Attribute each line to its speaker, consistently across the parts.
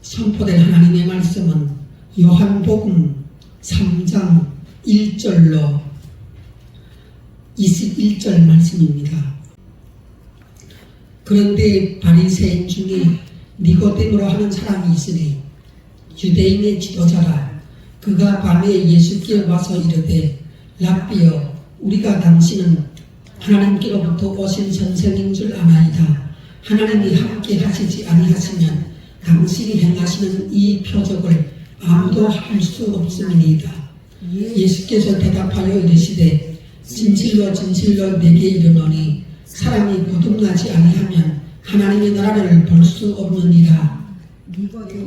Speaker 1: 선포된 하나님의 말씀은 요한복음 3장 1절로 21절 말씀입니다. 그런데 바리새인 중에 니고데모라 하는 사람이 있으니 유대인의 지도자라. 그가 밤에 예수께 와서 이르되 랍비여, 우리가 당신은 하나님께로부터 오신 선생인 줄 아나이다. 하나님이 함께 하시지 아니하시면 당신이 행하시는 이 표적을 아무도 할 수 없음이니이다. 예수께서 대답하여 이르시되 진실로 진실로 내게 이르노니 사람이 거듭나지 아니하면 하나님의 나라를 볼 수 없느니라.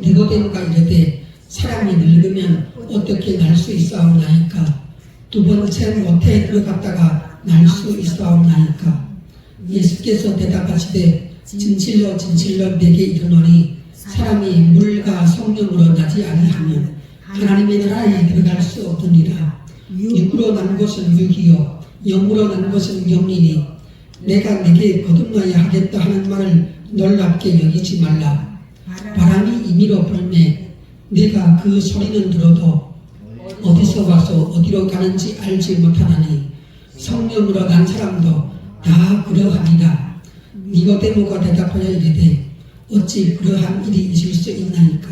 Speaker 1: 니고데모가 이르되 사람이 늙으면 어떻게 날 수 있사옵나이까? 두 번째 모태에 들어갔다가 날 수 있사옵나이까? 예수께서 대답하시되 진실로 진실로 내게 이르노니 사람이 물과 성령으로 나지 아니하면 하나님의 나라에 들어갈 수 없느니라. 육으로 난 것은 육이요 영으로 난 것은 영이니 내가 내게 거듭나야 하겠다 하는 말을 놀랍게 여기지 말라. 바람이 임의로 불매 내가 그 소리는 들어도 어디서 와서 어디로 가는지 알지 못하나니 성령으로 난 사람도 다 그러하니라. 니고데모가 대답하여 이르되 어찌 그러한 일이 있을 수 있나이까?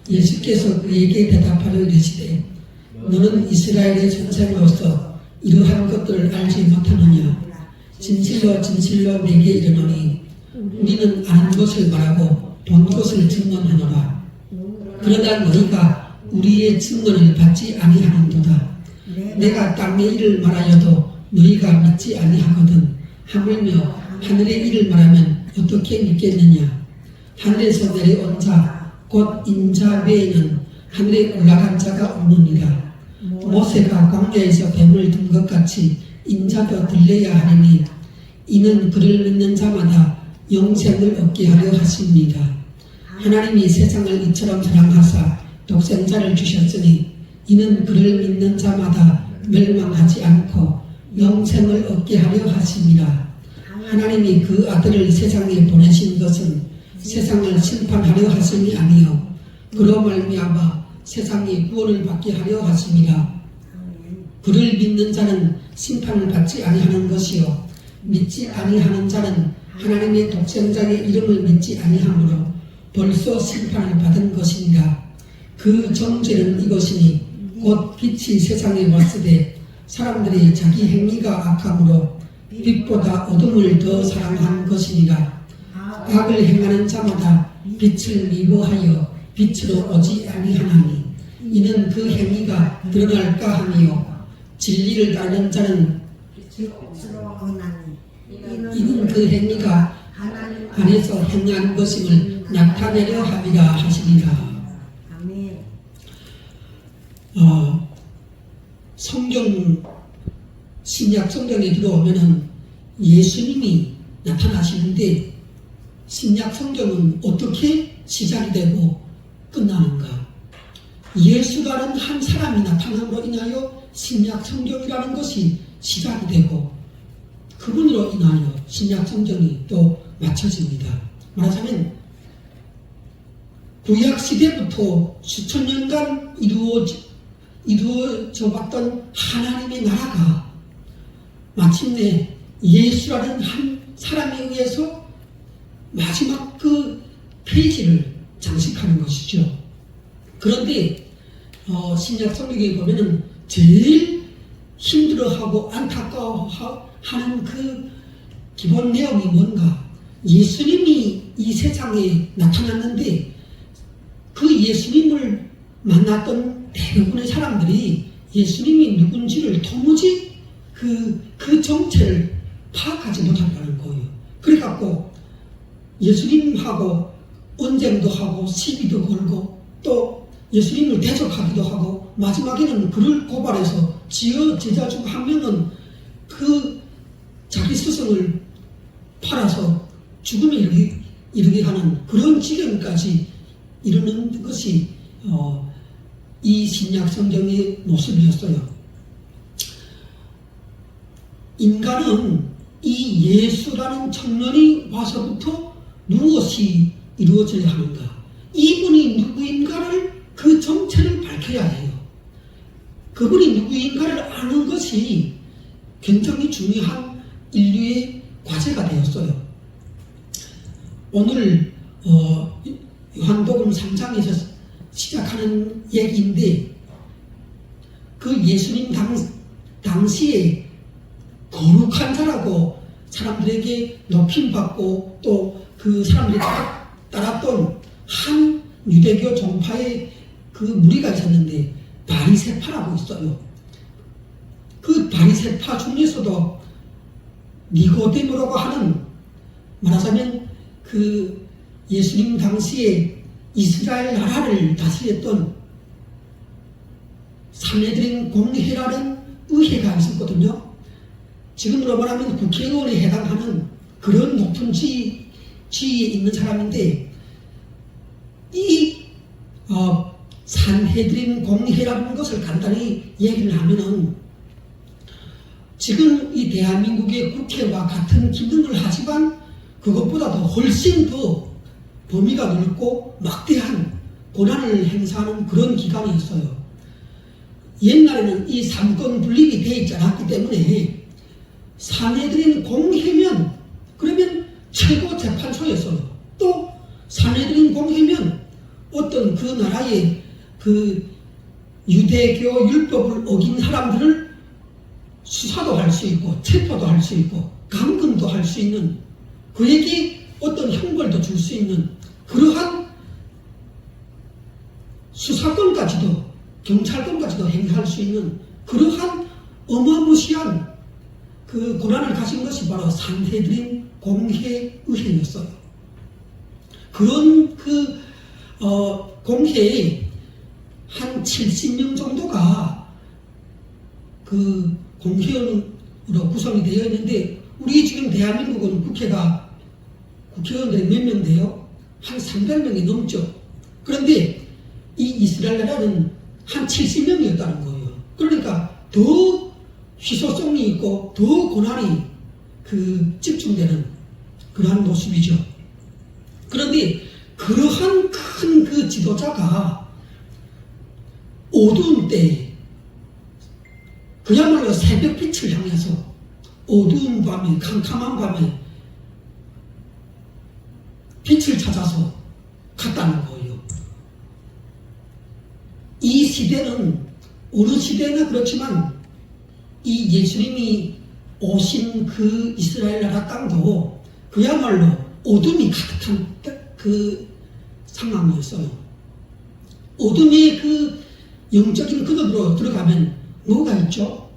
Speaker 1: 예수께서 그에게 대답하여 이르시되 너는 이스라엘의 선생으로서 이러한 것들을 알지 못하느냐? 진실로 진실로 내게 이르노니 우리는 아는 것을 말하고 본 것을 증언하노라. 그러나 너희가 우리의 증언을 받지 아니하는도다. 내가 땅의 일을 말하여도 너희가 믿지 아니하거든. 하물며 하늘의 일을 말하면 어떻게 믿겠느냐? 하늘에서 내려온 자 곧 인자 외에는 하늘에 올라간 자가 없느니라. 모세가 광야에서 뱀을 든 것 같이 인자도 들려야 하리니 이는 그를 믿는 자마다 영생을 얻게 하려 하십니다. 하나님이 세상을 이처럼 사랑하사 독생자를 주셨으니 이는 그를 믿는 자마다 멸망하지 않고 영생을 얻게 하려 하심이라. 하나님이 그 아들을 세상에 보내신 것은 세상을 심판하려 하심이 아니요 그로 말미암아 세상이 구원을 받게 하려 하심이라. 그를 믿는 자는 심판을 받지 아니하는 것이요 믿지 아니하는 자는 하나님의 독생자의 이름을 믿지 아니하므로 벌써 심판을 받은 것이니라. 그 정죄는 이것이니 곧 빛이 세상에 왔으되 사람들이 자기 행위가 악함으로 빛보다 어둠을 더 사랑한 것이니라. 악을 행하는 자마다 빛을 미워하여 빛으로 오지 아니하나니 이는 그 행위가 드러날까 하며 진리를 따르는 자는 이는 그 행위가 안에서 행한 것임을 나타내려 함이라 하시니라. 성경 신약 성경에 들어오면은 예수님이 나타나시는데 신약 성경은 어떻게 시작이 되고 끝나는가? 예수라는 한 사람이 나타남으로 인하여 신약 성경이라는 것이 시작이 되고 그분으로 인하여 신약 성경이 또 맞춰집니다. 말하자면 구약 시대부터 수천 년간 이루어져 왔던 하나님의 나라가 마침내 예수라는 한 사람에 의해서 마지막 그 페이지를 장식하는 것이죠. 그런데 신약 성경에 보면은 제일 힘들어하고 안타까워하는 그 기본 내용이 뭔가? 예수님이 이 세상에 나타났는데 그 예수님을 만났던 대부분의 사람들이 예수님이 누군지를 도무지 그 정체를 파악하지 못한다는 거예요. 그래갖고 예수님하고 언쟁도 하고 시비도 걸고 또 예수님을 대적하기도 하고 마지막에는 그를 고발해서 제자 중 한 명은 그 자기 스승을 팔아서 죽음에 이르게 하는 그런 지경까지 이르는 것이 이 신약 성경의 모습이었어요. 인간은 이 예수라는 청년이 와서부터 무엇이 이루어져야 하는가? 이분이 해야 해요. 그분이 누구인가를 아는 것이 굉장히 중요한 인류의 과제가 되었어요. 오늘 요한복음 3장에서 시작하는 얘기인데 그 예수님 당시에 거룩한 자라고 사람들에게 높임받고 또 그 사람들이 따랐던 한 유대교 종파의 그 무리가 있었는데 바리새파라고 있어요. 그 바리새파 중에서도 니고데모라고 하는, 말하자면 그 예수님 당시에 이스라엘 나라를 다스렸던 산헤드린 공회라는 의회가 있었거든요. 지금으로 말하면 국회의원에 해당하는 그런 높은 지위에 있는 사람인데, 이 산헤드린 공회라는 것을 간단히 얘기를 하면은, 지금 이 대한민국의 국회와 같은 기능을 하지만 그것보다도 훨씬 더 범위가 넓고 막대한 권한을 행사하는 그런 기관이었어요. 옛날에는 이 삼권 분립이 되어 있지 않았기 때문에 산헤드린 공회면 그러면 최고 재판소였어요. 또 산헤드린 공회면 어떤 그 나라의 그 유대교 율법을 어긴 사람들을 수사도 할 수 있고 체포도 할 수 있고 감금도 할 수 있는, 그에게 어떤 형벌도 줄 수 있는 그러한 수사권까지도 경찰권까지도 행사할 수 있는 그러한 어마무시한 그 권한을 가진 것이 바로 산헤드린 공회의회였어요. 그런 공회에 한 70명 정도가 그 공회의원으로 구성이 되어 있는데, 우리 지금 대한민국은 국회의원들이 몇 명 돼요? 한 300명이 넘죠. 그런데 이 이스라엘 나라는 한 70명이었다는 거예요. 그러니까 더 희소성이 있고 더 권한이 집중되는 그러한 모습이죠. 그런데 그러한 큰 그 지도자가 어두운 때에, 그야말로 새벽빛을 향해서 어두운 밤에, 캄캄한 밤에 빛을 찾아서 갔다는 거예요. 이 시대는 어느 시대나 그렇지만 이 예수님이 오신 그 이스라엘 나라 땅도 그야말로 어둠이 가득한 그 상황이었어요. 어둠의 그 영적인 그릇으로 들어가면 뭐가 있죠?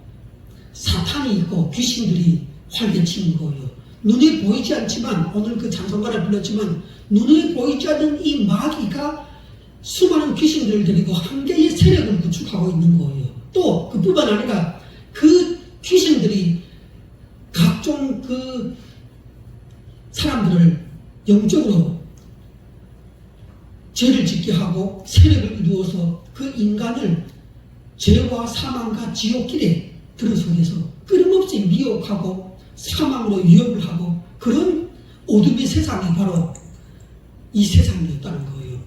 Speaker 1: 사탄이 있고 귀신들이 활개치는 거예요. 눈에 보이지 않지만, 오늘 그 찬송가를 불렀지만 눈에 보이지 않는 이 마귀가 수많은 귀신들을 데리고 한 개의 세력을 구축하고 있는 거예요. 또 그뿐만 아니라 그 귀신들이 각종 그 사람들을 영적으로 죄를 짓게 하고 세력을 이루어서 그 인간을 죄와 사망과 지옥길에 들어서게서 끊임없이 미혹하고 사망으로 위협을 하고, 그런 어둠의 세상이 바로 이 세상이었다는 거예요.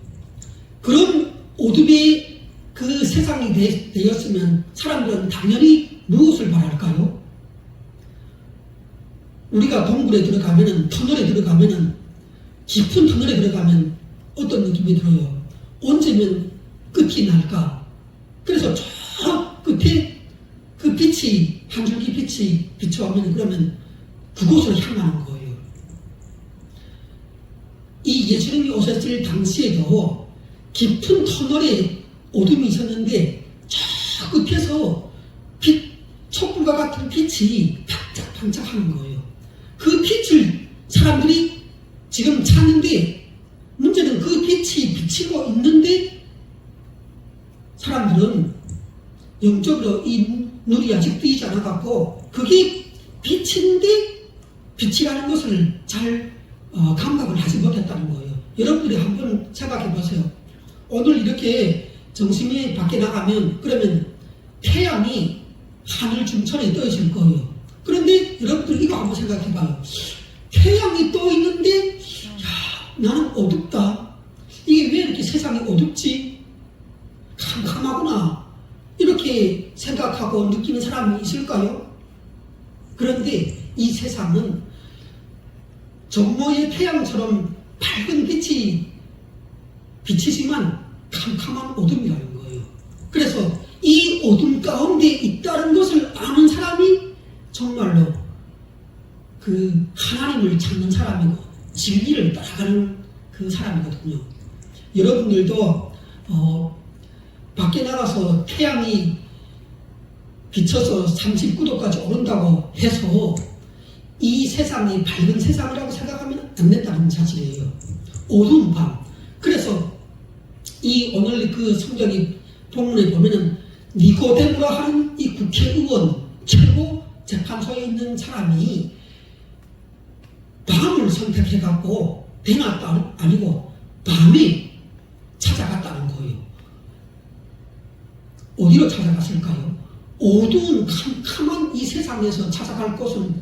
Speaker 1: 그런 어둠의 그 세상이 되었으면 사람들은 당연히 무엇을 바랄까요? 우리가 동굴에 들어가면은, 터널에 들어가면은, 깊은 터널에 들어가면 어떤 느낌이 들어요? 언제면 끝이 날까? 그래서 저 끝에 그 빛이, 한 줄기 빛이 비춰오면 그러면 그곳으로 향하는 거예요. 이 예수님이 오셨을 당시에도 깊은 터널에 어둠이 있었는데 저 끝에서 촛불과 같은 빛이 반짝반짝하는 거예요. 그 빛을 사람들이 지금 찾는데, 문제는 그 빛이 비치고 있는데 사람들은 영적으로 이 눈이 아직 뜨이지 않아갖고 그게 빛인데 빛이라는 것을 잘 감각을 하지 못했다는 거예요. 여러분들이 한번 생각해 보세요. 오늘 이렇게 정심이 밖에 나가면 그러면 태양이 하늘 중천에 떠 있을 거예요. 그런데 여러분들 이거 한번 생각해 봐요. 태양이 떠 있는데 나는 어둡다. 이게 왜 이렇게 세상이 어둡지? 캄캄하구나. 생각하고 느끼는 사람이 있을까요? 그런데 이 세상은 전모의 태양처럼 밝은 빛이 비치지만 캄캄한 어둠이라는 거예요. 그래서 이 어둠 가운데 있다는 것을 아는 사람이 정말로 그 하나님을 찾는 사람이고 진리를 따라가는 그 사람이거든요. 여러분들도 밖에 나가서 태양이 비쳐서 39도까지 오른다고 해서 이 세상이 밝은 세상이라고 생각하면 안 된다는 사실이에요. 어두운 밤. 그래서 이 오늘 그 성경이 본문에 보면은 니고데모라 하는 이 국회의원 최고 재판소에 있는 사람이 밤을 선택해갖고 대낮도 아니고 밤에 찾아갔다는 거예요. 어디로 찾아갔을까요? 어두운 캄캄한 이 세상에서 찾아갈 곳은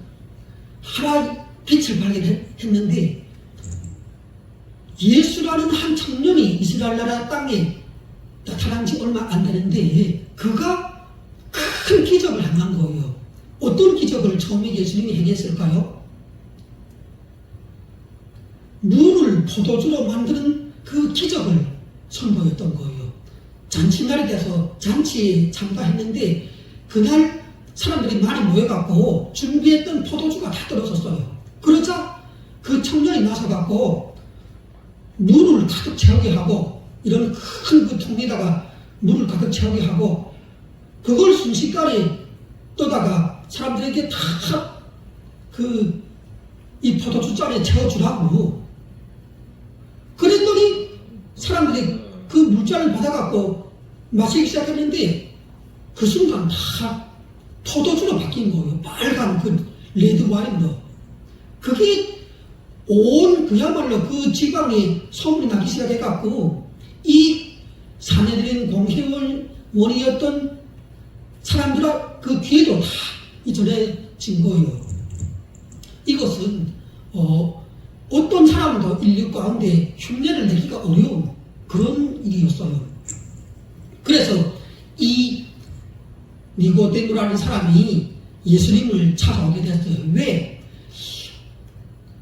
Speaker 1: 하나의 빛을 발견했는데 예수라는 한 청년이 이스라엘 나라 땅에 나타난 지 얼마 안 되는데 그가 큰 기적을 행한 거예요. 어떤 기적을 처음에 예수님이 행했을까요? 물을 포도주로 만드는 그 기적을 선보였던 거예요. 잔치날이 돼서 잔치에 참가했는데 그날 사람들이 많이 모여갖고 준비했던 포도주가 다 떨어졌어요. 그러자 그 청년이 나서갖고 물을 가득 채우게 하고 이런 큰 그 통에다가 물을 가득 채우게 하고 그걸 순식간에 떠다가 사람들에게 다 이 포도주잔에 채워주라고. 그랬더니 사람들이 그 물잔을 받아갖고 마시기 시작했는데 그 순간 다 포도주로 바뀐 거예요. 빨간 그 레드 와인으로. 그게 온 그야말로 그 지방에 소문이 나기 시작해갖고 이 사내들인 공회원이었던 사람들 그 뒤에도 다 전해진 거예요. 이것은 어떤 사람도 인류 가운데 흉내를 내기가 어려운 그런 일이었어요. 그래서 이 니고데모라는 사람이 예수님을 찾아오게 됐어요. 왜?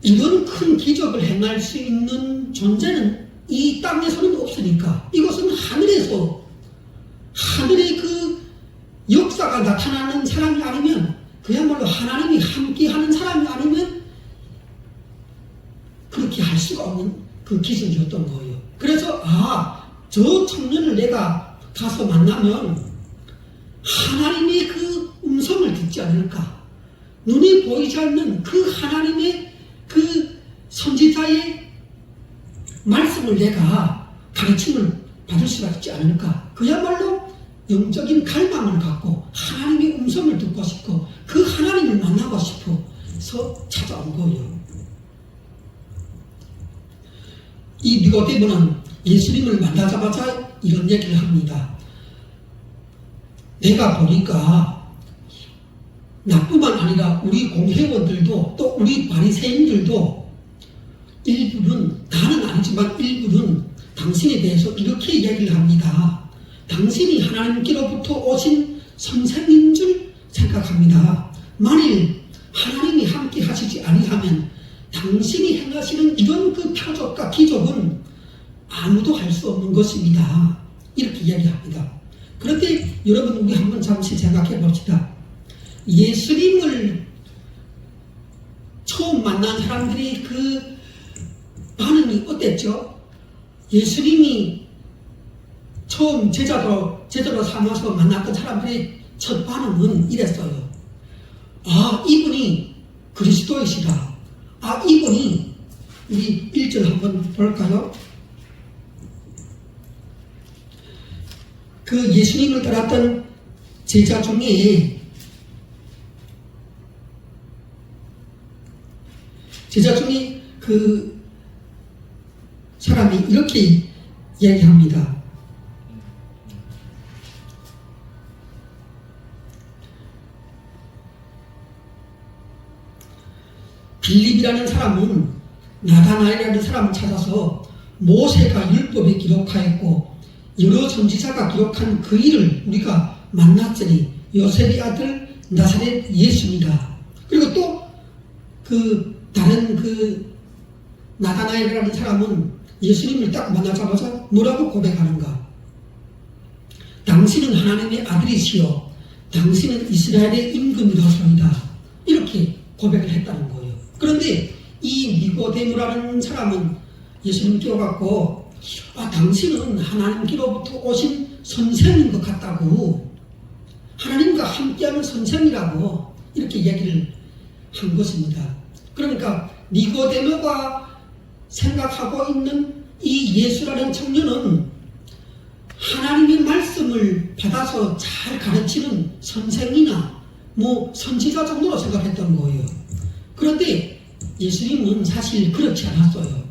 Speaker 1: 이런 큰 기적을 행할 수 있는 존재는 이 땅에서는 없으니까. 이것은 하늘에서 하늘의 그 역사가 나타나는 사람이 아니면 그야말로 하나님이 함께하는 사람이 아니면 그렇게 할 수가 없는 그 기술이었던 거예요. 그래서 저 청년을 내가 가서 만나면 하나님의 그 음성을 듣지 않을까. 눈이 보이지 않는 그 하나님의 그 선지자의 말씀을 내가 가르침을 받을 수가 있지 않을까. 그야말로 영적인 갈망을 갖고 하나님의 음성을 듣고 싶고 그 하나님을 만나고 싶어서 찾아온 거예요. 이 니고데모는 예수님을 만나자마자 이런 얘기를 합니다. 내가 보니까 나뿐만 아니라 우리 공회원들도 또 우리 바리새인들도 일부는, 나는 아니지만 일부는 당신에 대해서 이렇게 이야기를 합니다. 당신이 하나님께로부터 오신 선생인 줄 생각합니다. 만일 하나님이 함께 하시지 아니하면 당신이 행하시는 이런 그 표적과 기적은 아무도 할 수 없는 것입니다. 이렇게 이야기합니다. 그런데 여러분, 우리 한번 잠시 생각해 봅시다. 예수님을 처음 만난 사람들이 그 반응이 어땠죠? 예수님이 처음 제자로 삼아서 만났던 사람들의 첫 반응은 이랬어요. 이분이 그리스도이시다. 이분이, 우리 1절 한번 볼까요? 그 예수님을 따랐던 제자 중에 그 사람이 이렇게 이야기합니다. 빌립이라는 사람은 나다나엘이라는 사람을 찾아서 모세가 율법에 기록하였고 여러 선지자가 기록한 그 일을 우리가 만났으니 요셉의 아들 나사렛 예수입니다. 그리고 또 다른 나다나엘이라는 사람은 예수님을 딱 만나자마자 뭐라고 고백하는가? 당신은 하나님의 아들이시요 당신은 이스라엘의 임금이로소이다. 이렇게 고백을 했다는 거예요. 그런데 이 니고데모라는 사람은 예수님께 와갖고 당신은 하나님께로부터 오신 선생인 것 같다고, 하나님과 함께하는 선생이라고 이렇게 얘기를 한 것입니다. 그러니까 니고데모가 생각하고 있는 이 예수라는 청년은 하나님의 말씀을 받아서 잘 가르치는 선생이나 선지자 정도로 생각했던 거예요. 그런데 예수님은 사실 그렇지 않았어요.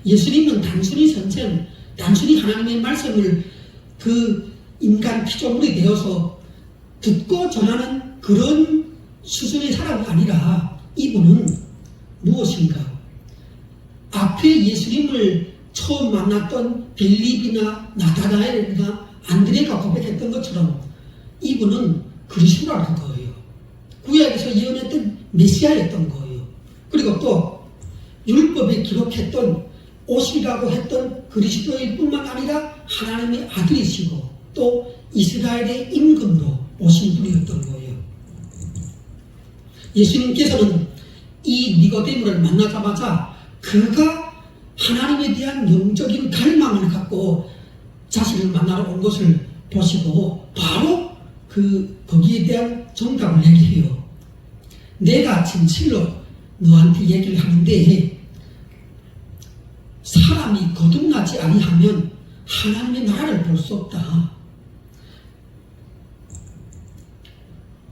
Speaker 1: 예수님은 단순히 선생, 단순히 하나님의 말씀을 인간 피조물이 되어서 듣고 전하는 그런 수준의 사람이 아니라 이분은 무엇인가? 앞에 예수님을 처음 만났던 빌립이나 나다나엘이나 안드레가 고백했던 것처럼 이분은 그리스도라는 거예요. 구약에서 예언했던 메시아였던 거예요. 그리고 또 율법에 기록했던 오시라고 했던 그리스도일 뿐만 아니라 하나님의 아들이시고 또 이스라엘의 임금으로 오신 분이었던 거예요. 예수님께서는 이 니고데모를 만나자마자 그가 하나님에 대한 영적인 갈망을 갖고 자신을 만나러 온 것을 보시고 바로 거기에 대한 정답을 얘기해요. 내가 진실로 너한테 얘기를 하는데 사람이 거듭나지 아니하면 하나님의 나라를 볼 수 없다.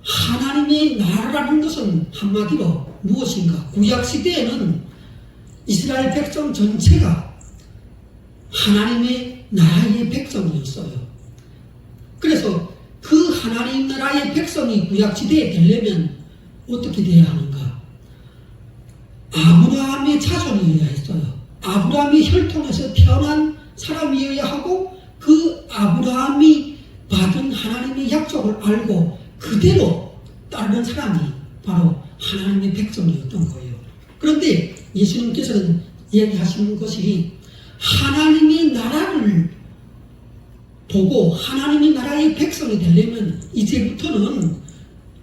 Speaker 1: 하나님의 나라라는 것은 한마디로 무엇인가? 구약시대에는 이스라엘 백성 전체가 하나님의 나라의 백성이었어요. 그래서 그 하나님 나라의 백성이 구약시대에 되려면 어떻게 돼야 하는가? 아브라함의 자손이어야 했어요. 아브라함의 혈통에서 태어난 사람이어야 하고 그 아브라함이 받은 하나님의 약속을 알고 그대로 따르는 사람이 바로 하나님의 백성이었던 거예요. 그런데 예수님께서는 얘기하시는 것이 하나님의 나라를 보고 하나님의 나라의 백성이 되려면 이제부터는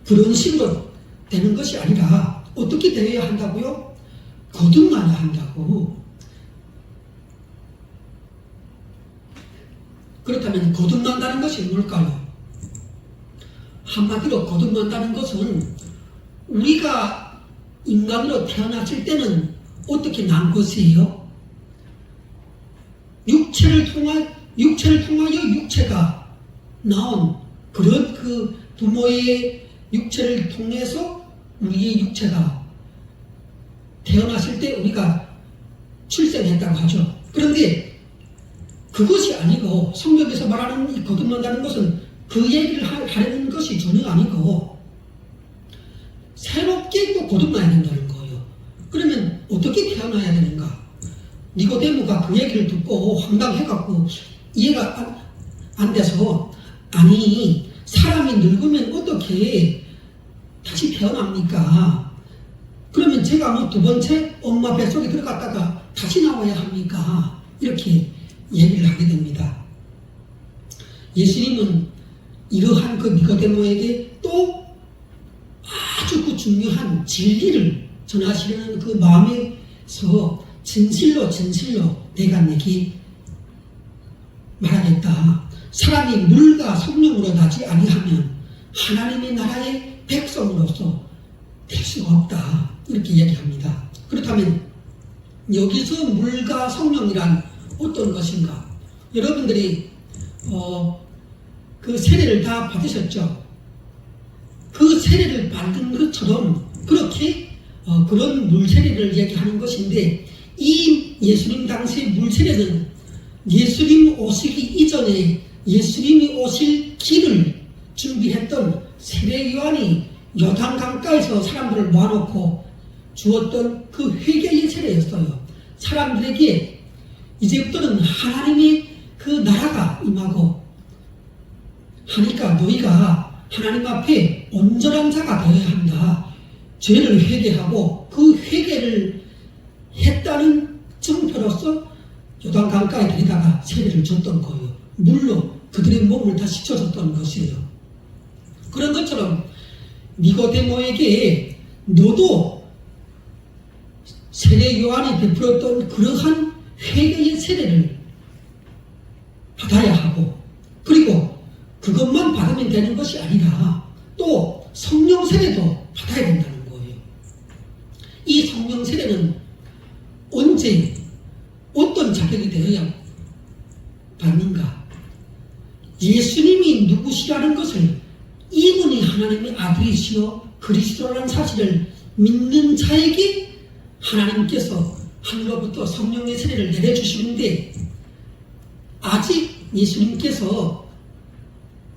Speaker 1: 그런 식으로 되는 것이 아니라 어떻게 되어야 한다고요? 거듭나야 한다고. 그렇다면 거듭난다는 것이 뭘까요? 한마디로 거듭난다는 것은 우리가 인간으로 태어났을 때는 어떻게 난 것이에요? 육체를 통하여 육체가 나온 그런 부모의 육체를 통해서 우리의 육체가 태어났을 때 우리가 출생했다고 하죠. 그런데 그것이 아니고 성경에서 말하는 이 거듭난다는 것은 그 얘기를 하려는 것이 전혀 아니고 새롭게 또 거듭나야 된다는 거예요. 그러면 어떻게 태어나야 되는가? 니고데모가 그 얘기를 듣고 황당해갖고 이해가 안 돼서 아니 사람이 늙으면 어떻게 다시 태어납니까? 그러면 제가 두 번째 엄마 뱃속에 들어갔다가 다시 나와야 합니까? 이렇게 얘기를 하게 됩니다. 예수님은 이러한 니고데모에게 또 아주 중요한 진리를 전하시려는 그 마음에서 진실로 내가 내게 말하겠다. 사람이 물과 성령으로 나지 아니하면 하나님의 나라의 백성으로서 될 수가 없다. 이렇게 얘기합니다. 그렇다면 여기서 물과 성령이란 어떤 것인가? 여러분들이 그 세례를 다 받으셨죠? 그 세례를 받은 것처럼 그렇게 그런 물세례를 얘기하는 것인데 이 예수님 당시의 물세례는 예수님 오시기 이전에 예수님이 오실 길을 준비했던 세례요한이 요단 강가에서 사람들을 모아놓고 주었던 그 회개의 세례였어요. 사람들에게 이제부터는 하나님의 그 나라가 임하고 하니까 너희가 하나님 앞에 온전한 자가 되어야 한다. 죄를 회개하고 그 회개를 했다는 증표로서 요단강가에 들이다가 세례를 줬던 거예요. 물로 그들의 몸을 다 씻어줬던 것이에요. 그런 것처럼 니고데모에게 너도 세례 요한이 베풀었던 그러한 회개의 세례를 받아야 하고, 그리고 그것만 받으면 되는 것이 아니라 또 성령 세례도 받아야 된다는 거예요. 이 성령 세례는 언제 어떤 자격이 되어야 받는가? 예수님이 누구시라는 것을, 이분이 하나님의 아들이시여 그리스도라는 사실을 믿는 자에게 하나님께서 하늘로부터 성령의 세례를 내려주시는데, 아직 예수님께서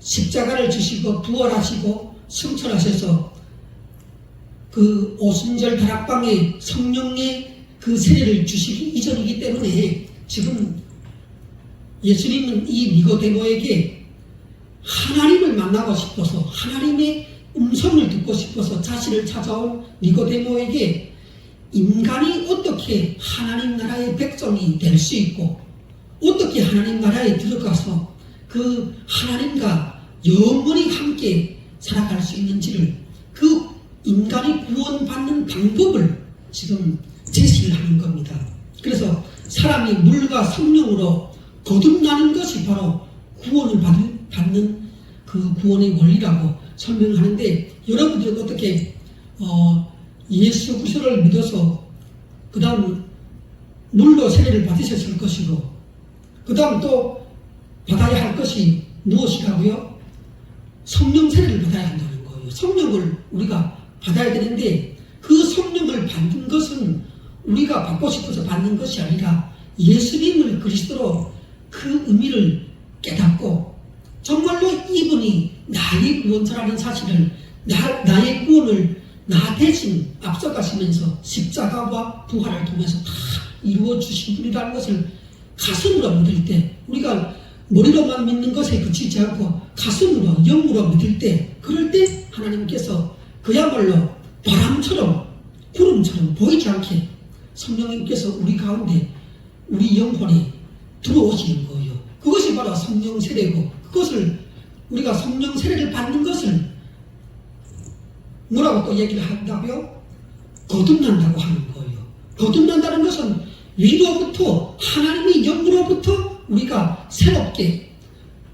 Speaker 1: 십자가를 지시고 부활하시고 승천하셔서 그 오순절 다락방에 성령의 그 세례를 주시기 이전이기 때문에 지금 예수님은 이 니고데모에게 하나님을 만나고 싶어서, 하나님의 음성을 듣고 싶어서 자신을 찾아온 니고데모에게 인간이 어떻게 하나님 나라의 백성이 될 수 있고, 어떻게 하나님 나라에 들어가서 그 하나님과 영원히 함께 살아갈 수 있는지를, 그 인간이 구원받는 방법을 지금 제시를 하는 겁니다. 그래서 사람이 물과 성령으로 거듭나는 것이 바로 구원을 받는 그 구원의 원리라고 설명하는데, 여러분들은 어떻게 예수 그리스도를 믿어서 그 다음 물로 세례를 받으셨을 것이고, 그 다음 또 받아야 할 것이 무엇이라고요? 성령 세례를 받아야 한다는 거예요. 성령을 우리가 받아야 되는데, 그 성령을 받는 것은 우리가 받고 싶어서 받는 것이 아니라 예수님을 그리스도로 그 의미를 깨닫고, 정말로 이분이 나의 구원자라는 사실을, 나의 구원을 나 대신 앞서가시면서 십자가와 부활을 통해서 다 이루어 주신 분이라는 것을 가슴으로 믿을 때, 우리가 머리로만 믿는 것에 그치지 않고 가슴으로, 영으로 믿을 때, 그럴 때 하나님께서 그야말로 바람처럼 구름처럼 보이지 않게 성령님께서 우리 가운데, 우리 영혼에 들어오시는 거예요. 그것이 바로 성령 세례고, 그것을 우리가 성령 세례를 받는 것을 뭐라고 또 얘기를 한다고요? 거듭난다고 하는 거예요. 거듭난다는 것은 위로부터, 하나님의 영으로부터 우리가 새롭게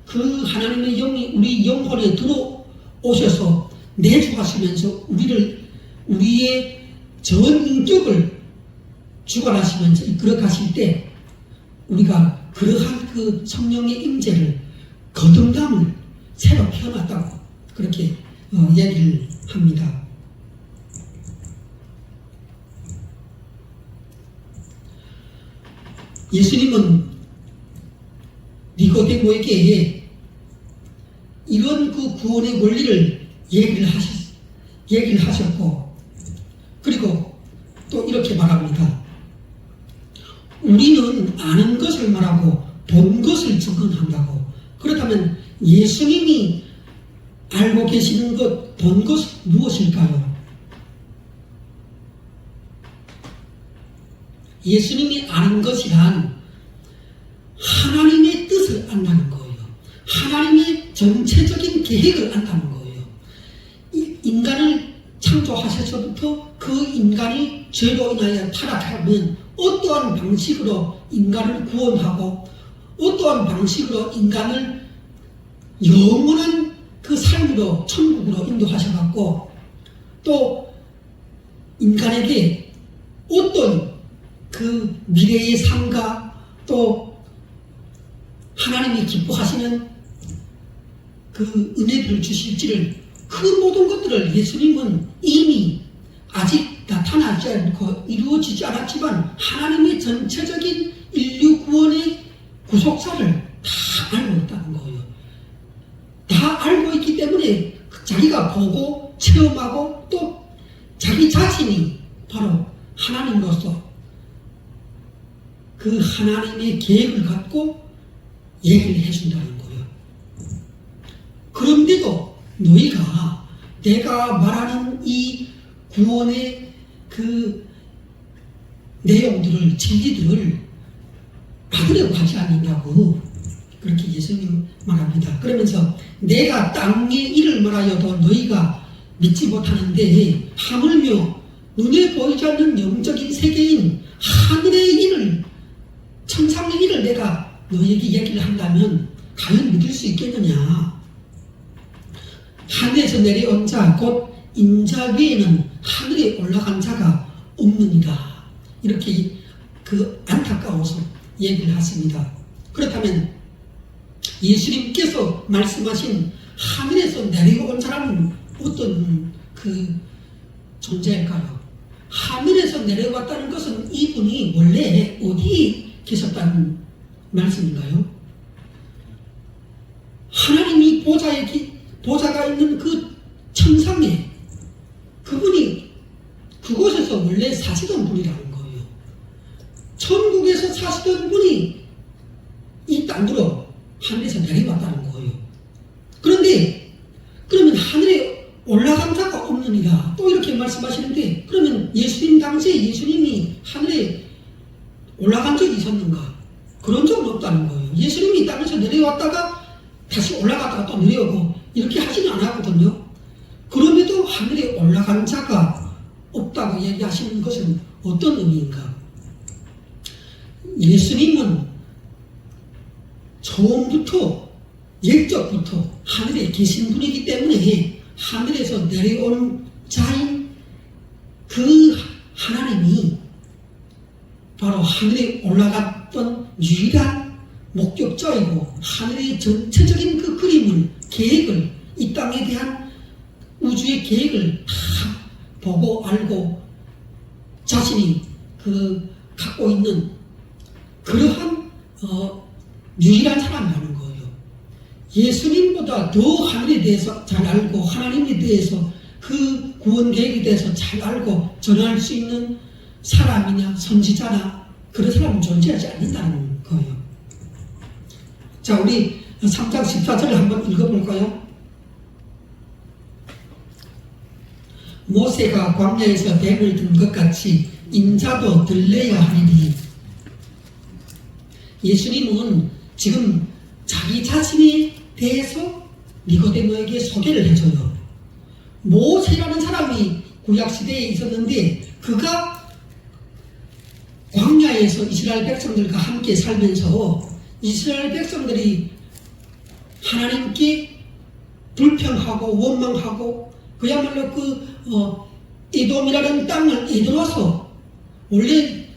Speaker 1: 그 하나님의 영이 우리 영혼에 들어오셔서 내주하시면서 우리의 전 인격을 주관하시면서 이끌어 가실 때, 우리가 그러한 그 성령의 임재를, 거듭남을 새로 태어났다고 그렇게 얘기를 합니다. 예수님은 니고데모에게 이런 그 구원의 원리를 얘기를 하셨고, 그리고 또 이렇게 말합니다. 우리는 아는 것을 말하고 본 것을 증언한다고. 그렇다면 예수님이 알고 계시는 것, 본 것 무엇일까요? 예수님이 아는 것이란 하나님의 뜻을 안다는 거예요. 하나님의 전체적인 계획을 안다는 거예요. 인간을 창조하셔서부터 그 인간이 죄로 인하여 타락하면 어떠한 방식으로 인간을 구원하고, 어떠한 방식으로 인간을 영원한 그 삶으로, 천국으로 인도하셔갖고, 또 인간에게 어떤 그 미래의 삶과 또 하나님이 기뻐하시는 그 은혜를 주실지를, 그 모든 것들을 예수님은 이미 아직 나타나지 않고 이루어지지 않았지만 하나님의 전체적인 인류 구원의 구속사를 다 알고 있다는 거예요. 다 알고 있기 때문에 자기가 보고 체험하고 또 자기 자신이 바로 하나님으로서 그 하나님의 계획을 갖고 얘기를 해준다는 거예요. 그런데도 너희가 내가 말하는 이 구원의 그 내용들을, 진리들을 받으려고 하지 않느냐고 그렇게 예수님 말합니다. 그러면서 내가 땅의 일을 말하여도 너희가 믿지 못하는데 하물며 눈에 보이지 않는 영적인 세계인 하늘의 일을, 천상의 일을 내가 너희에게 얘기를 한다면 과연 믿을 수 있겠느냐. 하늘에서 내려온 자 곧 인자 외에는 하늘에 올라간 자가 없느니라. 이렇게 그 안타까워서 얘기를 하십니다. 그렇다면 예수님께서 말씀하신 하늘에서 내려온 사람은 어떤 그 존재일까요? 하늘에서 내려왔다는 것은 이분이 원래 어디에 계셨다는 말씀인가요? 하나님이 보좌가 있는 그 천상에 그분이 그곳에서 원래 사시던 분이라는 거예요. 천국에서 사시던 분이 이 땅으로 하늘에서 내려왔다는 거예요. 그런데 그러면 하늘에 올라간 자가 없느니라 또 이렇게 말씀하시는데, 그러면 예수님 당시에 예수님이 하늘에 올라간 적이 있었는가? 그런 적은 없다는 거예요. 예수님이 땅에서 내려왔다가 다시 올라갔다가 또 내려오고 이렇게 하지는 않았거든요. 그럼에도 하늘에 올라간 자가 없다고 얘기하시는 것은 어떤 의미인가? 예수님은 처음부터 옛적부터 하늘에 계신 분이기 때문에 하늘에서 내려온 자인 그 하나님이 바로 하늘에 올라갔던 유일한 목격자이고 하늘의 전체적인 그 그림을, 계획을, 이 땅에 대한 우주의 계획을 다 보고 알고 자신이 갖고 있는 그러한 유일한 사람이라는 거예요. 예수님보다 더 하늘에 대해서 잘 알고 하나님에 대해서 그 구원 계획에 대해서 잘 알고 전할 수 있는 사람이냐 선지자나 그런 사람은 존재하지 않는다는 거예요. 자, 우리 3장 14절을 한번 읽어볼까요? 모세가 광야에서 뱀을 든 것 같이 인자도 들려야 하리니. 예수님은 지금 자기 자신에 대해서 니고데모에게 소개를 해줘요. 모세라는 사람이 구약시대에 있었는데 그가 광야에서 이스라엘 백성들과 함께 살면서 이스라엘 백성들이 하나님께 불평하고 원망하고 그야말로 에돔이라는 땅을 에들어서, 원래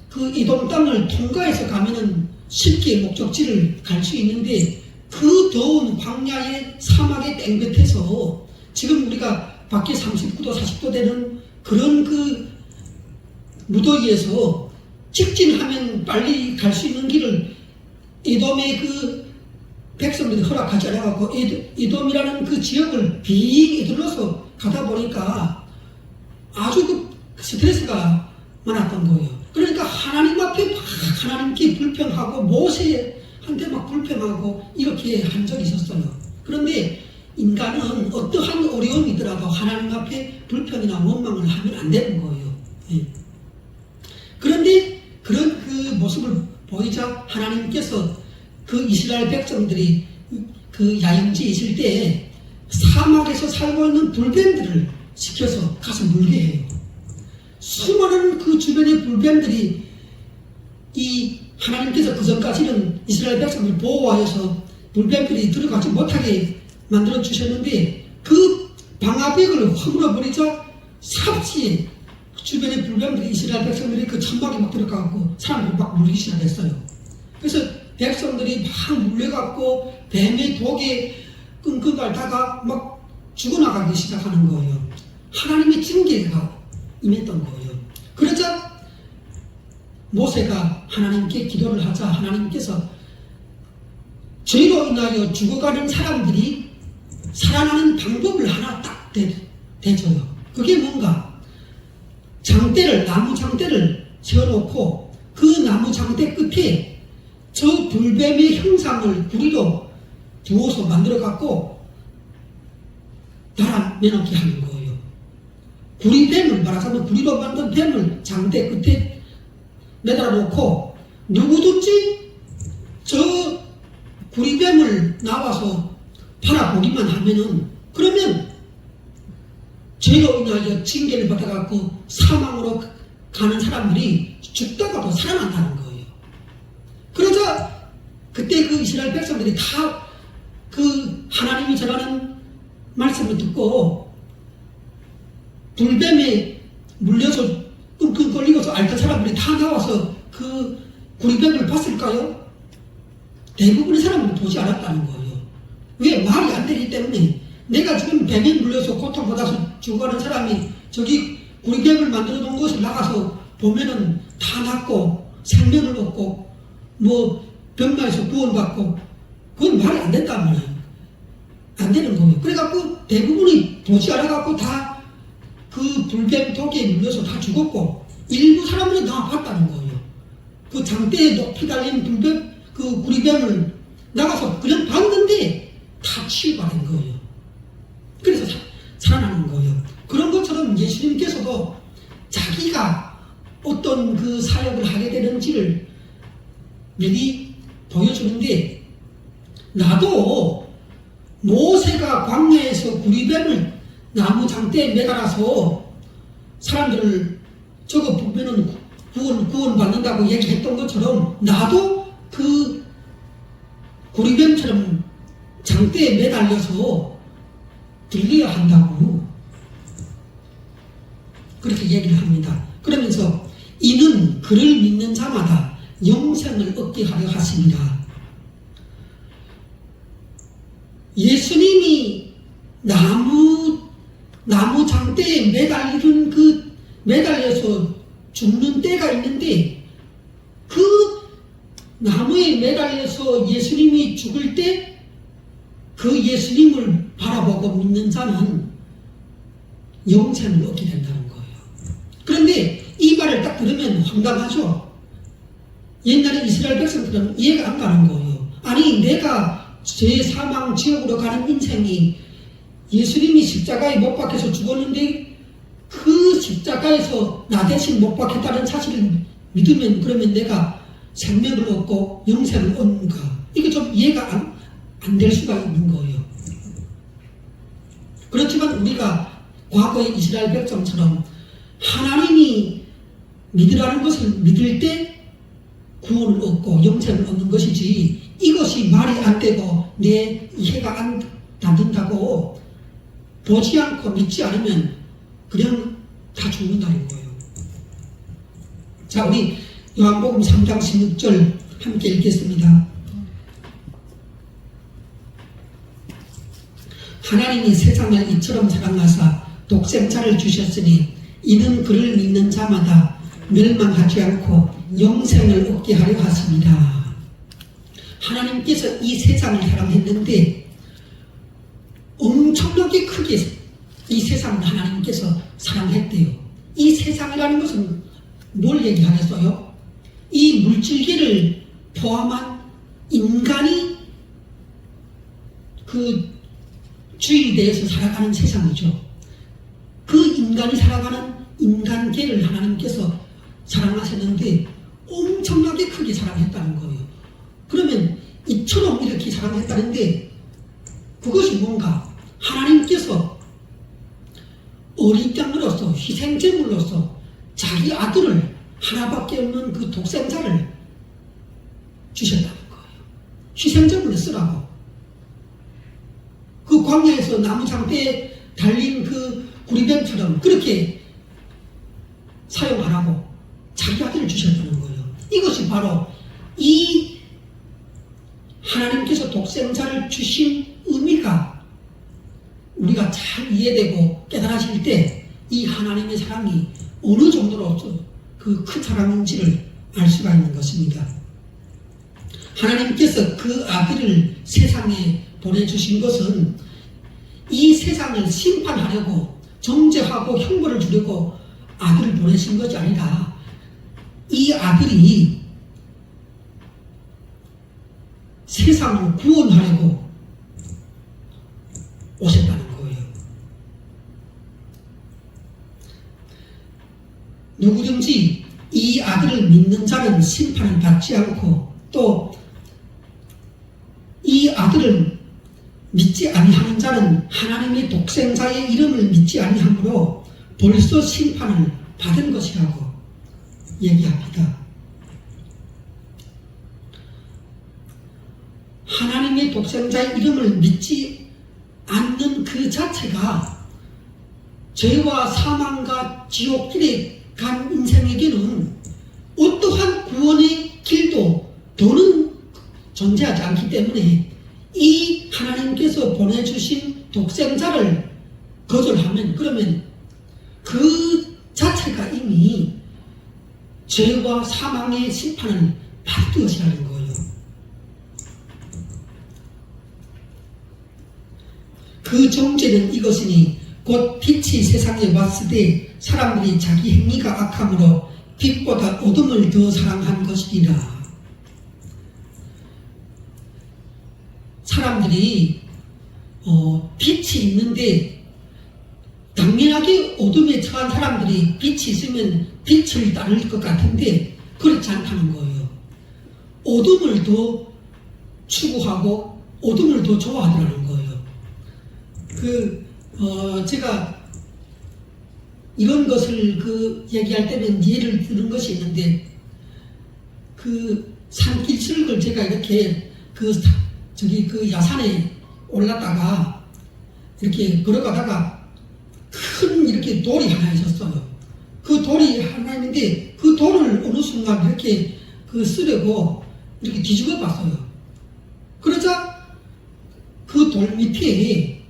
Speaker 1: 그 에돔 땅을 통과해서 가면은 쉽게 목적지를 갈 수 있는데 그 더운 광야의 사막의 땡볕에서 지금 우리가 밖에 39도 40도 되는 그런 그 무더위에서 직진하면 빨리 갈 수 있는 길을 에돔의 그 백성들이 허락하지 않아갖고 에돔이라는 그 지역을 빙 에둘러서 가다 보니까 아주 그 스트레스가 많았던 거예요. 그러니까 하나님 앞에 막 하나님께 불평하고 모세한테 막 불평하고 이렇게 한 적이 있었어요. 그런데 인간은 어떠한 어려움이 있더라도 하나님 앞에 불평이나 원망을 하면 안 되는 거예요. 예. 그런데 그런 그 모습을 보이자 하나님께서 그 이스라엘 백성들이 그 야영지에 있을 때 사막에서 살고 있는 불뱀들을 시켜서 가서 물게 해요. 수많은 그 주변의 불뱀들이 이 하나님께서 그 전까지는 이스라엘 백성을 보호하여서 불뱀들이 들어가지 못하게 만들어 주셨는데 그 방화벽을 허물어 버리자 삽시에 주변의 불뱀들이 이스라엘 백성들이 그 천막에 막 들어가고 사람들이 막 물기 시작했어요. 그래서 백성들이 막 물려갖고 뱀의 독에 끙끙 앓다가 막 죽어나가기 시작하는 거예요. 하나님의 징계가 임했던 거예요. 그러자 모세가 하나님께 기도를 하자 하나님께서 죄로 인하여 죽어가는 사람들이 살아나는 방법을 하나 딱 대줘요. 그게 뭔가? 나무 장대를 세워놓고 그 나무 장대 끝에 저 불뱀의 형상을 구리로 두어서 만들어갖고 달아내놓게 하는 거예요. 구리뱀을 말하자면 구리로 만든 뱀을 장대 끝에 매달아 놓고 누구든지 저 구리뱀을 나와서 바라보기만 하면은 그러면 죄로 인하여 징계를 받아갖고 사망으로 가는 사람들이 죽다가도 살아난다는 거예요. 그러자 그때 그 이스라엘 백성들이 다 그 하나님이 전하는 말씀을 듣고 불뱀에 물려서 끙끙 걸리고서 앓던 사람들이 다 나와서 그 구리뱀을 봤을까요? 대부분의 사람들은 보지 않았다는 거예요. 왜? 말이 안 되기 때문에. 내가 지금 뱀에 물려서 고통받아서 죽어가는 사람이 저기 구리뱀을 만들어 놓은 것을 나가서 보면은 다 낫고 생명을 얻고 뭐 병마에서 구원받고 그건 말이 안 된단 말이에요. 안 되는 거예요. 그래갖고 대부분이 보지 않아갖고 다 그 불뱀 독에 물려서 다 죽었고 일부 사람들이 다 봤다는 거예요. 그 장대에 높이 달린 불뱀 그 구리뱀을 나가서 그냥 봤는데 다 치유받은 거예요. 그래서 살아나는 거예요. 그런 것처럼 예수님께서도 자기가 어떤 그 사역을 하게 되는지를 미리 보여주는데 나도 모세가 광야에서 구리뱀을 나무 장대에 매달아서 사람들을 저거 보면은 구원받는다고 얘기했던 것처럼 나도 그 구리뱀처럼 장대에 매달려서 들려야 한다고 그렇게 얘기를 합니다. 그러면서 이는 그를 믿는 자마다 영생을 얻게 하려 하십니다. 예수님이 나무 장대에 매달려서 죽는 때가 있는데 그 나무에 매달려서 예수님이 죽을 때 그 예수님을 바라보고 믿는 자는 영생을 얻게 된다는 거예요. 그런데 이 말을 딱 들으면 황당하죠. 옛날에 이스라엘 백성들은 이해가 안 가는 거예요. 아니 내가 제 사망 지옥으로 가는 인생이 예수님이 십자가에 못 박혀서 죽었는데 그 십자가에서 나 대신 못 박혔다는 사실을 믿으면 그러면 내가 생명을 얻고 영생을 얻는가? 이게 좀 이해가 안 될 수가 있는 거예요. 그렇지만 우리가 과거의 이스라엘 백성처럼 하나님이 믿으라는 것을 믿을 때 구원을 얻고 영생을 얻는 것이지 이것이 말이 안 되고 내 이해가 안 닿는다고 보지 않고 믿지 않으면 그냥 다 죽는다는 거예요. 자, 우리 요한복음 3장 16절 함께 읽겠습니다. 하나님이 세상을 이처럼 사랑하사 독생자를 주셨으니 이는 그를 믿는 자마다 멸망하지 않고 영생을 얻게 하려 하십니다. 하나님께서 이 세상을 사랑했는데 엄청나게 크게 이 세상을 하나님께서 사랑했대요. 이 세상이라는 것은 뭘 얘기하겠어요? 이 물질계를 포함한 인간이 그 주인에 대해서 살아가는 세상이죠. 그 인간이 살아가는 인간계를 하나님께서 사랑하셨는데 엄청나게 크게 사랑했다는 거예요. 그러면 이처럼 이렇게 사랑했다는데 그것이 뭔가? 하나님께서 어린 양으로서 희생제물로서 자기 아들을 하나밖에 없는 그 독생자를 주셨다는 거예요. 희생제물로 쓰라고. 그 광야에서 나무 장대에 달린 그 구리뱀처럼 그렇게 사용하라고 자기 아들을 주셨다는 거예요. 이것이 바로 이 하나님께서 독생자를 주신 의미가 우리가 잘 이해되고 깨달아질 때 이 하나님의 사랑이 어느 정도로서 그 큰 사랑인지를 알 수가 있는 것입니다. 하나님께서 그 아들을 세상에 보내주신 것은 이 세상을 심판하려고 정죄하고 형벌을 주려고 아들을 보내신 것이 아니라 이 아들이 세상을 구원하려고 오셨다는 거예요. 누구든지 이 아들을 믿는 자는 심판을 받지 않고 또 이 아들을 믿지 아니하는 자는 하나님의 독생자의 이름을 믿지 아니하므로 벌써 심판을 받은 것이라고 얘기합니다. 하나님의 독생자의 이름을 믿지 않는 그 자체가 죄와 사망과 지옥길에 간 인생에게는 어떠한 구원의 길도 더는 존재하지 않기 때문에 이 하나님께서 보내주신 독생자를 거절하면 그러면 그 자체가 이미 죄와 사망의 심판을 받은 것이라는 거예요. 그 정죄는 이것이니 곧 빛이 세상에 왔을 때 사람들이 자기 행위가 악함으로 빛보다 어둠을 더 사랑한 것이니라. 사람들이 빛이 있는데 당연하게 어둠에 처한 사람들이 빛이 있으면 빛을 따를 것 같은데 그렇지 않다는 거예요. 어둠을 더 추구하고 어둠을 더 좋아하더라는 거예요. 제가 이런 것을 얘기할 때는 예를 드는 것이 있는데 산길 칠을 제가 이렇게 야산에 올랐다가 이렇게 걸어가다가 큰 이렇게 돌이 하나 있었어요. 그 돌이 하나 있는데 그 돌을 어느 순간 이렇게 쓰려고 이렇게 뒤집어 봤어요. 그러자 그 돌 밑에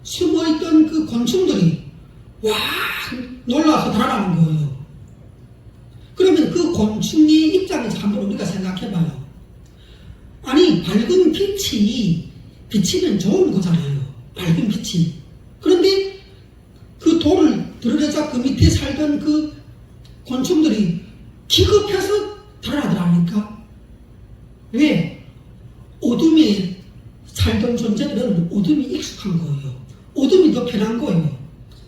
Speaker 1: 숨어있던 그 곤충들이 와 놀라서 달아나는 거예요. 그러면 그 곤충의 입장에서 한번 우리가 생각해봐요. 아니 밝은 빛이 비치면 좋은 거잖아요. 밝은 빛이. 그런데 그 돌을 들어내자 그 밑에 살던 그 곤충들이 기겁해서 달아나더랍니까? 왜? 어둠에 살던 존재들은 어둠이 익숙한 거예요. 어둠이 더 편한 거예요.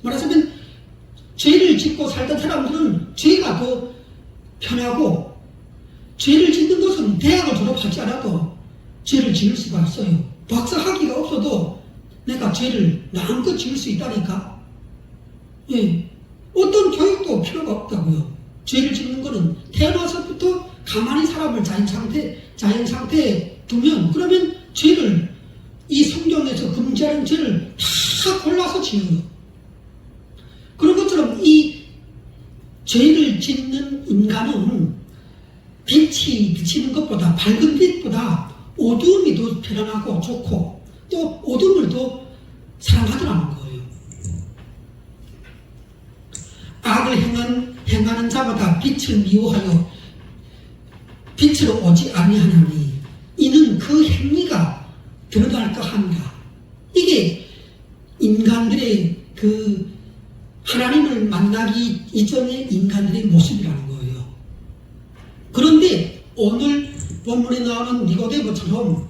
Speaker 1: 말하자면 죄를 짓고 살던 사람들은 죄가 더 편하고 죄를 짓는 것은 대학을 졸업하지 않아도 죄를 지을 수가 있어요. 박사 학위가 없어도 내가 죄를 마음껏 지을 수 있다니까. 예. 어떤 교육도 필요가 없다고요. 죄를 짓는 것은 태어나서부터 가만히 사람을 자연 상태에 두면 그러면 죄를 이 성경에서 금지하는 죄를 다 골라서 지어요. 그런 것처럼 이 죄를 짓는 인간은 빛이 비치는 것보다 밝은 빛보다 어두움이 더 편안하고 좋고 또 어둠을 더 사랑하더라는 거예요. 악을 행하는 자마다 빛을 미워하여 빛으로 오지 아니하나니 이는 그 행위가 드러날까 합니다. 이게 인간들의 하나님을 만나기 이전의 인간들의 모습이라는 거예요. 그런데 오늘 본문에 나오는 니고데모처럼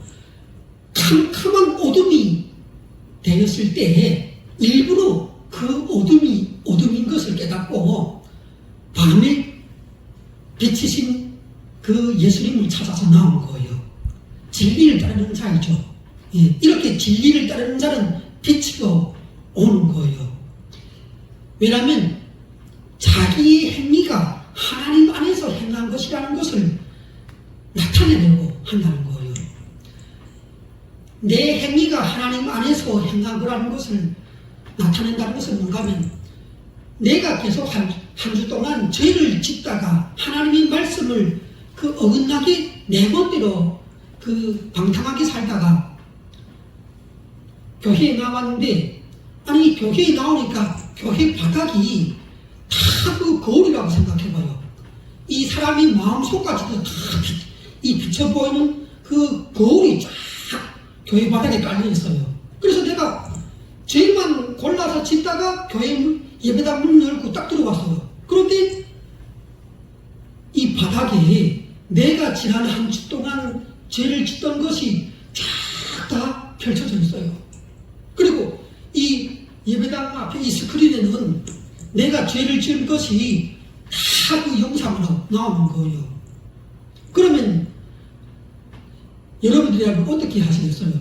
Speaker 1: 캄캄한 어둠이 되었을 때 일부러 그 어둠이 어둠인 것을 깨닫고 밤에 비치신 그 예수님을 찾아서 나온 거예요. 진리를 따르는 자이죠. 예, 이렇게 진리를 따르는 자는 빛으로 오는 거예요. 왜냐하면 자기의 행위가 하나님 안에서 행한 것이라는 것을 나타내려고 한다는 거예요. 내 행위가 하나님 안에서 행한 거라는 것을 나타낸다는 것은 뭔가 하면 내가 계속 한 주 동안 죄를 짓다가 하나님의 말씀을 어긋나게 내 멋대로 방탕하게 살다가 교회에 나왔는데 아니 교회에 나오니까 교회 바닥이 다 거울이라고 생각해봐요. 이 사람이 마음속까지도 다 비쳐 보이는 그 거울이 쫙 교회 바닥에 깔려 있어요. 그래서 내가 죄만 골라서 짓다가 교회 예배당 문 열고 딱 들어갔어요. 그런데 이 바닥에 내가 지난 한 주 동안 죄를 짓던 것이 쫙 다 펼쳐져 있어요. 그리고 이 예배당 앞에 이 스크린에는 내가 죄를 지은 것이 다 다 그 영상으로 나오는 거예요. 그러면 여러분들이라면 어떻게 하시겠어요?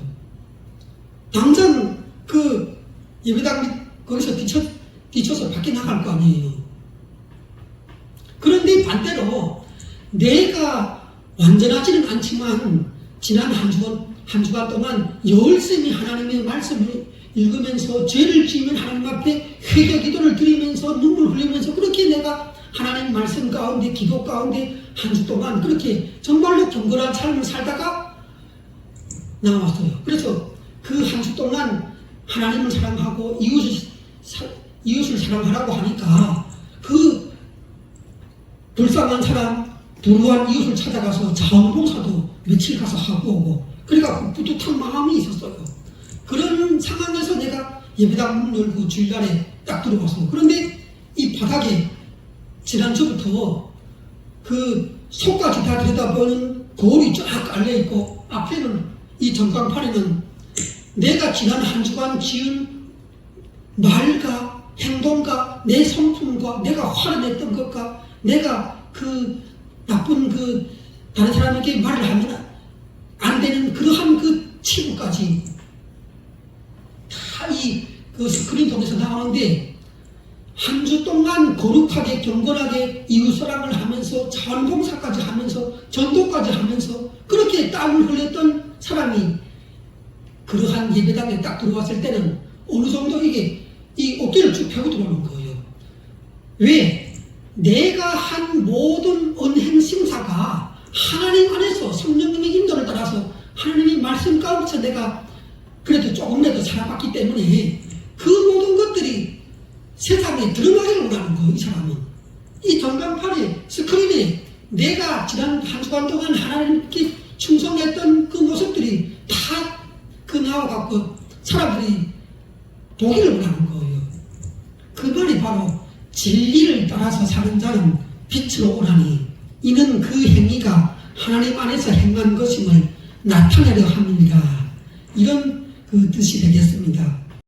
Speaker 1: 당장 그 예배당 거기서 뒤쳐서 밖에 나갈 거 아니에요. 그런데 반대로 내가 완전하지는 않지만 지난 한 주간 동안 열심히 하나님의 말씀을 읽으면서 죄를 지으면 하나님 앞에 회개 기도를 드리면서 눈물 흘리면서 그렇게 내가 하나님 말씀 가운데 기도 가운데 한 주 동안 그렇게 정말로 경건한 삶을 살다가 나왔어요. 그래서 그 한 주 동안 하나님을 사랑하고 이웃을 사랑하라고 하니까 그 불쌍한 사람, 불우한 이웃을 찾아가서 자원봉사도 며칠 가서 하고 오고 그러니까 뿌듯한 마음이 있었어요. 그런 상황에서 내가 예배당 문 열고 주일날에 딱 들어왔어. 그런데 이 바닥에 지난주부터 그 속까지 다 들여다보는 거울이 쫙 깔려있고 앞에는 이 전광판에는 내가 지난 한 주간 지은 말과 행동과 내 성품과 내가 화를 냈던 것과 내가 그 나쁜 그 다른 사람에게 말을 하면 안 되는 그러한 그 치부까지 다 이 그 스크린 통해서 나오는데 한 주 동안 거룩하게 경건하게 이웃사랑을 하면서 자원봉사까지 하면서 전도까지 하면서 그렇게 땀을 흘렸던 사람이 그러한 예배당에 딱 들어왔을 때는 어느 정도 이게 이 어깨를 쭉 펴고 들어오는 거예요. 왜? 내가 한 모든 언행 심사가 하나님 안에서 성령님의 인도를 따라서 하나님의 말씀 가운데서 내가 그래도 조금이라도 살아봤기 때문에 그 모든 것들이 세상에 드러나기를 원하는 거예요. 이 사람은 이 전광판에 스크린에 내가 지난 한 주간 동안 하나님께 충성했던 그 모습들이 다 그 나와갖고 사람들이 보기를 원하는 거예요. 그 말이 바로 진리를 따라서 사는 자는 빛으로 오라니 이는 그 행위가 하나님 안에서 행한 것임을 나타내려 합니다. 이런 그 뜻이 되겠습니다.